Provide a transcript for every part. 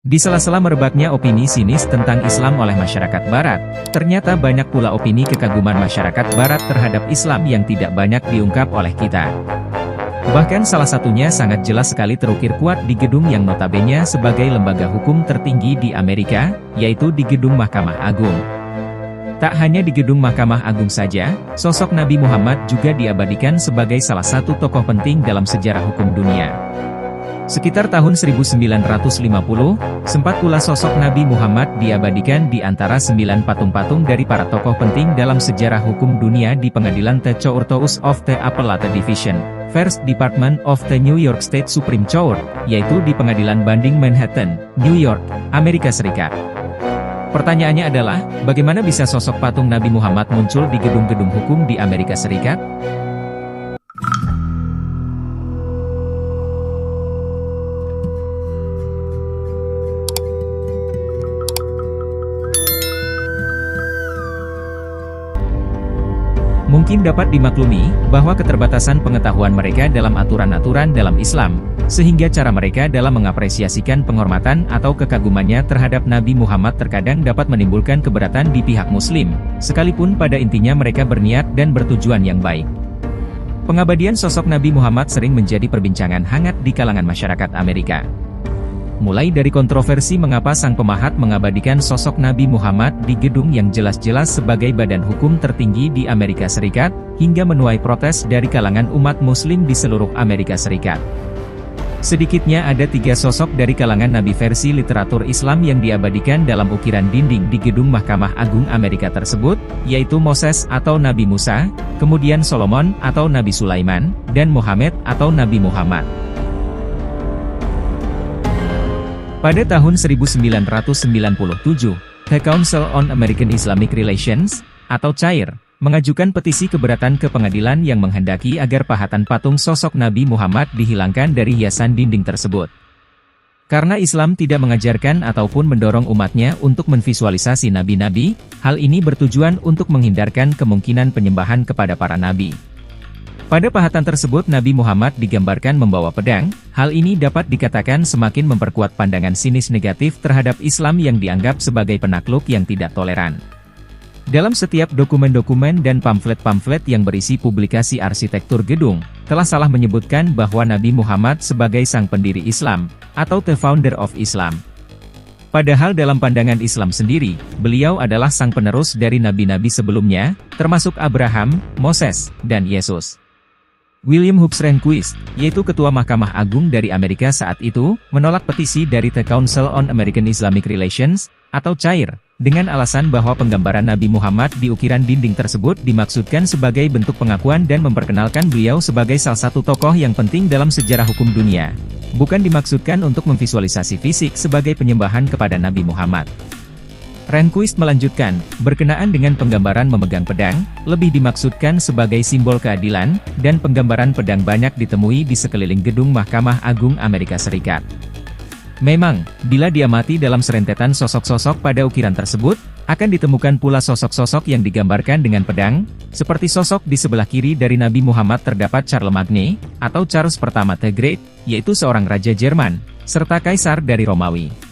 Di sela-sela merebaknya opini sinis tentang Islam oleh masyarakat Barat, ternyata banyak pula opini kekaguman masyarakat Barat terhadap Islam yang tidak banyak diungkap oleh kita. Bahkan salah satunya sangat jelas sekali terukir kuat di gedung yang notabene sebagai lembaga hukum tertinggi di Amerika, yaitu di gedung Mahkamah Agung. Tak hanya di gedung Mahkamah Agung saja, sosok Nabi Muhammad juga diabadikan sebagai salah satu tokoh penting dalam sejarah hukum dunia. Sekitar tahun 1950, sempat pula sosok Nabi Muhammad diabadikan di antara 9 patung-patung dari para tokoh penting dalam sejarah hukum dunia di Pengadilan The Courthouse of the Appellate Division, First Department of the New York State Supreme Court, yaitu di Pengadilan Banding Manhattan, New York, Amerika Serikat. Pertanyaannya adalah, bagaimana bisa sosok patung Nabi Muhammad muncul di gedung-gedung hukum di Amerika Serikat? Mungkin dapat dimaklumi, bahwa keterbatasan pengetahuan mereka dalam aturan-aturan dalam Islam, sehingga cara mereka dalam mengapresiasikan penghormatan atau kekagumannya terhadap Nabi Muhammad terkadang dapat menimbulkan keberatan di pihak Muslim, sekalipun pada intinya mereka berniat dan bertujuan yang baik. Pengabadian sosok Nabi Muhammad sering menjadi perbincangan hangat di kalangan masyarakat Amerika. Mulai dari kontroversi mengapa sang pemahat mengabadikan sosok Nabi Muhammad di gedung yang jelas-jelas sebagai badan hukum tertinggi di Amerika Serikat, hingga menuai protes dari kalangan umat Muslim di seluruh Amerika Serikat. Sedikitnya ada 3 sosok dari kalangan Nabi versi literatur Islam yang diabadikan dalam ukiran dinding di gedung Mahkamah Agung Amerika tersebut, yaitu Moses atau Nabi Musa, kemudian Solomon atau Nabi Sulaiman, dan Muhammad atau Nabi Muhammad. Pada tahun 1997, The Council on American Islamic Relations, atau CAIR, mengajukan petisi keberatan ke pengadilan yang menghendaki agar pahatan patung sosok Nabi Muhammad dihilangkan dari hiasan dinding tersebut. Karena Islam tidak mengajarkan ataupun mendorong umatnya untuk menvisualisasi nabi-nabi, hal ini bertujuan untuk menghindarkan kemungkinan penyembahan kepada para nabi. Pada pahatan tersebut Nabi Muhammad digambarkan membawa pedang, hal ini dapat dikatakan semakin memperkuat pandangan sinis negatif terhadap Islam yang dianggap sebagai penakluk yang tidak toleran. Dalam setiap dokumen-dokumen dan pamflet-pamflet yang berisi publikasi arsitektur gedung, telah salah menyebutkan bahwa Nabi Muhammad sebagai sang pendiri Islam, atau the founder of Islam. Padahal dalam pandangan Islam sendiri, beliau adalah sang penerus dari nabi-nabi sebelumnya, termasuk Abraham, Moses, dan Yesus. William Hobbs Rehnquist, yaitu Ketua Mahkamah Agung dari Amerika saat itu, menolak petisi dari The Council on American Islamic Relations, atau CAIR, dengan alasan bahwa penggambaran Nabi Muhammad di ukiran dinding tersebut dimaksudkan sebagai bentuk pengakuan dan memperkenalkan beliau sebagai salah satu tokoh yang penting dalam sejarah hukum dunia. Bukan dimaksudkan untuk memvisualisasi fisik sebagai penyembahan kepada Nabi Muhammad. Rehnquist melanjutkan, berkenaan dengan penggambaran memegang pedang, lebih dimaksudkan sebagai simbol keadilan, dan penggambaran pedang banyak ditemui di sekeliling gedung Mahkamah Agung Amerika Serikat. Memang, bila diamati dalam serentetan sosok-sosok pada ukiran tersebut, akan ditemukan pula sosok-sosok yang digambarkan dengan pedang, seperti sosok di sebelah kiri dari Nabi Muhammad terdapat Charlemagne, atau Charles I the Great, yaitu seorang raja Jerman, serta kaisar dari Romawi.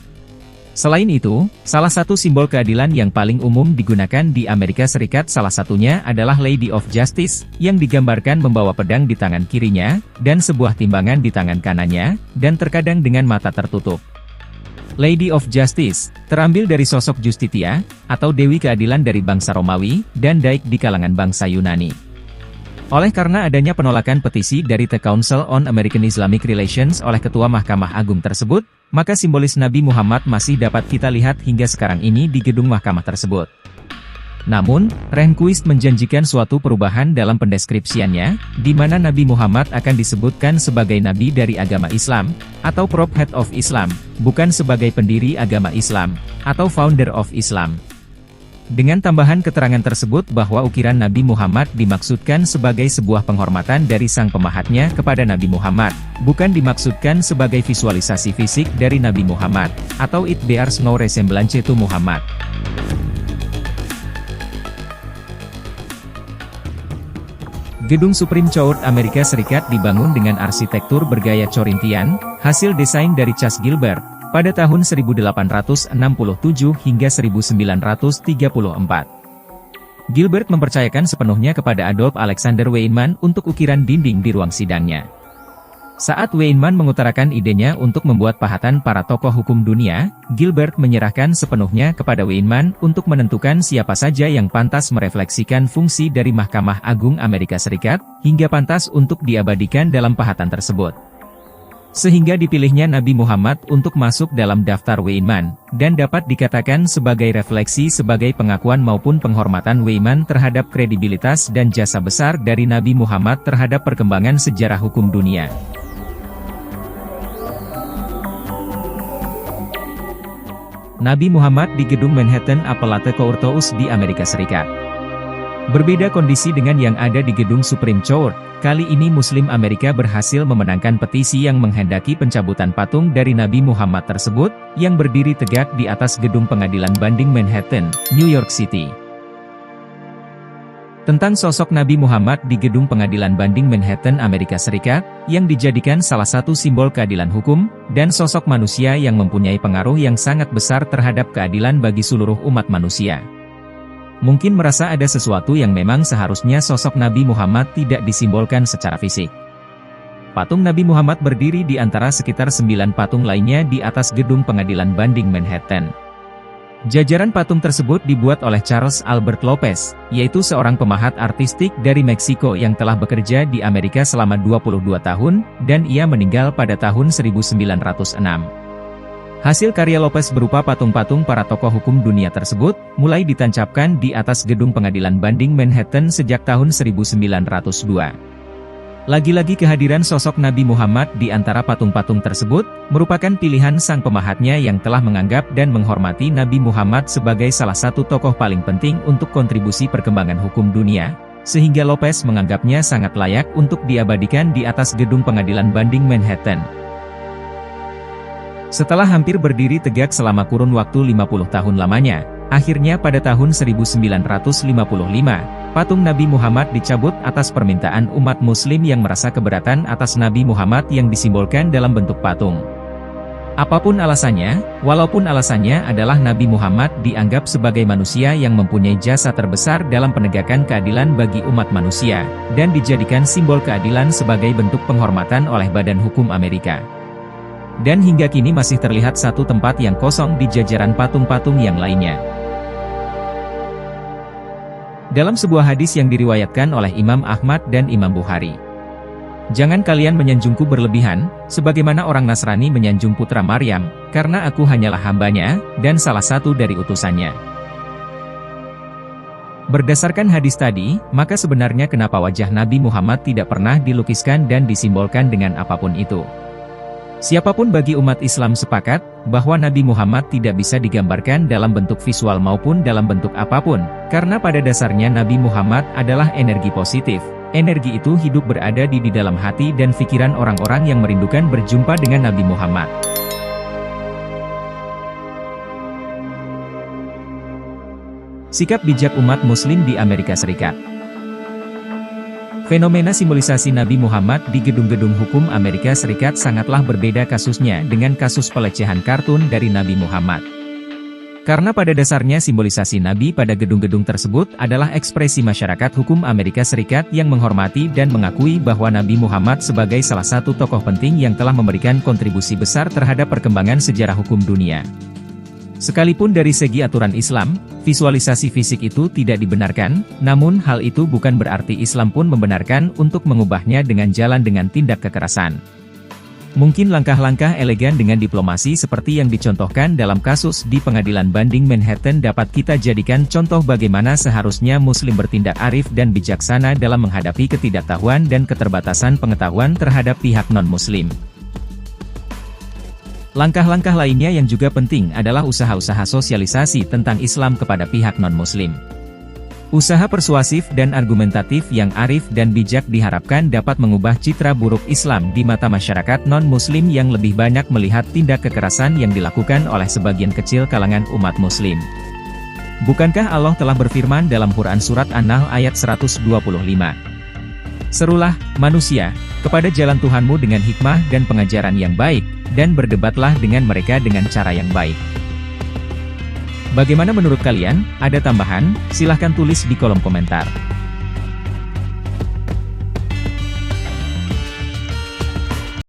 Selain itu, salah satu simbol keadilan yang paling umum digunakan di Amerika Serikat salah satunya adalah Lady of Justice, yang digambarkan membawa pedang di tangan kirinya, dan sebuah timbangan di tangan kanannya, dan terkadang dengan mata tertutup. Lady of Justice, terambil dari sosok Justitia, atau Dewi Keadilan dari bangsa Romawi, dan Daik di kalangan bangsa Yunani. Oleh karena adanya penolakan petisi dari The Council on American Islamic Relations oleh Ketua Mahkamah Agung tersebut, maka simbolis Nabi Muhammad masih dapat kita lihat hingga sekarang ini di gedung mahkamah tersebut. Namun, Rehnquist menjanjikan suatu perubahan dalam pendeskripsiannya, di mana Nabi Muhammad akan disebutkan sebagai nabi dari agama Islam, atau Prophet of Islam, bukan sebagai pendiri agama Islam, atau Founder of Islam. Dengan tambahan keterangan tersebut bahwa ukiran Nabi Muhammad dimaksudkan sebagai sebuah penghormatan dari sang pemahatnya kepada Nabi Muhammad, bukan dimaksudkan sebagai visualisasi fisik dari Nabi Muhammad, atau it bears no resemblance to Muhammad. Gedung Supreme Court Amerika Serikat dibangun dengan arsitektur bergaya Corinthian, hasil desain dari Chas Gilbert, pada tahun 1867 hingga 1934. Gilbert mempercayakan sepenuhnya kepada Adolf Alexander Weinmann untuk ukiran dinding di ruang sidangnya. Saat Weinmann mengutarakan idenya untuk membuat pahatan para tokoh hukum dunia, Gilbert menyerahkan sepenuhnya kepada Weinmann untuk menentukan siapa saja yang pantas merefleksikan fungsi dari Mahkamah Agung Amerika Serikat, hingga pantas untuk diabadikan dalam pahatan tersebut. Sehingga dipilihnya Nabi Muhammad untuk masuk dalam daftar Weinmann, dan dapat dikatakan sebagai refleksi sebagai pengakuan maupun penghormatan Weinmann terhadap kredibilitas dan jasa besar dari Nabi Muhammad terhadap perkembangan sejarah hukum dunia. Nabi Muhammad di Gedung Manhattan Appellate Courthouse di Amerika Serikat. Berbeda kondisi dengan yang ada di Gedung Supreme Court, kali ini Muslim Amerika berhasil memenangkan petisi yang menghendaki pencabutan patung dari Nabi Muhammad tersebut, yang berdiri tegak di atas Gedung Pengadilan Banding Manhattan, New York City. Tentang sosok Nabi Muhammad di Gedung Pengadilan Banding Manhattan, Amerika Serikat, yang dijadikan salah satu simbol keadilan hukum, dan sosok manusia yang mempunyai pengaruh yang sangat besar terhadap keadilan bagi seluruh umat manusia. Mungkin merasa ada sesuatu yang memang seharusnya sosok Nabi Muhammad tidak disimbolkan secara fisik. Patung Nabi Muhammad berdiri di antara sekitar 9 patung lainnya di atas Gedung Pengadilan Banding Manhattan. Jajaran patung tersebut dibuat oleh Charles Albert Lopez, yaitu seorang pemahat artistik dari Meksiko yang telah bekerja di Amerika selama 22 tahun, dan ia meninggal pada tahun 1906. Hasil karya Lopez berupa patung-patung para tokoh hukum dunia tersebut, mulai ditancapkan di atas Gedung Pengadilan Banding Manhattan sejak tahun 1902. Lagi-lagi kehadiran sosok Nabi Muhammad di antara patung-patung tersebut, merupakan pilihan sang pemahatnya yang telah menganggap dan menghormati Nabi Muhammad sebagai salah satu tokoh paling penting untuk kontribusi perkembangan hukum dunia, sehingga Lopez menganggapnya sangat layak untuk diabadikan di atas Gedung Pengadilan Banding Manhattan. Setelah hampir berdiri tegak selama kurun waktu 50 tahun lamanya, akhirnya pada tahun 1955, patung Nabi Muhammad dicabut atas permintaan umat muslim yang merasa keberatan atas Nabi Muhammad yang disimbolkan dalam bentuk patung. Apapun alasannya, walaupun alasannya adalah Nabi Muhammad dianggap sebagai manusia yang mempunyai jasa terbesar dalam penegakan keadilan bagi umat manusia, dan dijadikan simbol keadilan sebagai bentuk penghormatan oleh Badan Hukum Amerika. Dan hingga kini masih terlihat satu tempat yang kosong di jajaran patung-patung yang lainnya. Dalam sebuah hadis yang diriwayatkan oleh Imam Ahmad dan Imam Bukhari, "Jangan kalian menyanjungku berlebihan, sebagaimana orang Nasrani menyanjung putra Maryam, karena aku hanyalah hambanya, dan salah satu dari utusannya." Berdasarkan hadis tadi, maka sebenarnya kenapa wajah Nabi Muhammad tidak pernah dilukiskan dan disimbolkan dengan apapun itu? Siapapun bagi umat Islam sepakat, bahwa Nabi Muhammad tidak bisa digambarkan dalam bentuk visual maupun dalam bentuk apapun, karena pada dasarnya Nabi Muhammad adalah energi positif. Energi itu hidup berada di dalam hati dan pikiran orang-orang yang merindukan berjumpa dengan Nabi Muhammad. Sikap bijak umat Muslim di Amerika Serikat. Fenomena simbolisasi Nabi Muhammad di gedung-gedung hukum Amerika Serikat sangatlah berbeda kasusnya dengan kasus pelecehan kartun dari Nabi Muhammad. Karena pada dasarnya simbolisasi Nabi pada gedung-gedung tersebut adalah ekspresi masyarakat hukum Amerika Serikat yang menghormati dan mengakui bahwa Nabi Muhammad sebagai salah satu tokoh penting yang telah memberikan kontribusi besar terhadap perkembangan sejarah hukum dunia. Sekalipun dari segi aturan Islam, visualisasi fisik itu tidak dibenarkan, namun hal itu bukan berarti Islam pun membenarkan untuk mengubahnya dengan jalan dengan tindak kekerasan. Mungkin langkah-langkah elegan dengan diplomasi seperti yang dicontohkan dalam kasus di Pengadilan Banding Manhattan dapat kita jadikan contoh bagaimana seharusnya Muslim bertindak arif dan bijaksana dalam menghadapi ketidaktahuan dan keterbatasan pengetahuan terhadap pihak non-Muslim. Langkah-langkah lainnya yang juga penting adalah usaha-usaha sosialisasi tentang Islam kepada pihak non-Muslim. Usaha persuasif dan argumentatif yang arif dan bijak diharapkan dapat mengubah citra buruk Islam di mata masyarakat non-Muslim yang lebih banyak melihat tindak kekerasan yang dilakukan oleh sebagian kecil kalangan umat Muslim. Bukankah Allah telah berfirman dalam Quran Surat An-Nahl ayat 125? "Serulah, manusia, kepada jalan Tuhanmu dengan hikmah dan pengajaran yang baik, dan berdebatlah dengan mereka dengan cara yang baik. Bagaimana menurut kalian? Ada tambahan? Silahkan tulis di kolom komentar.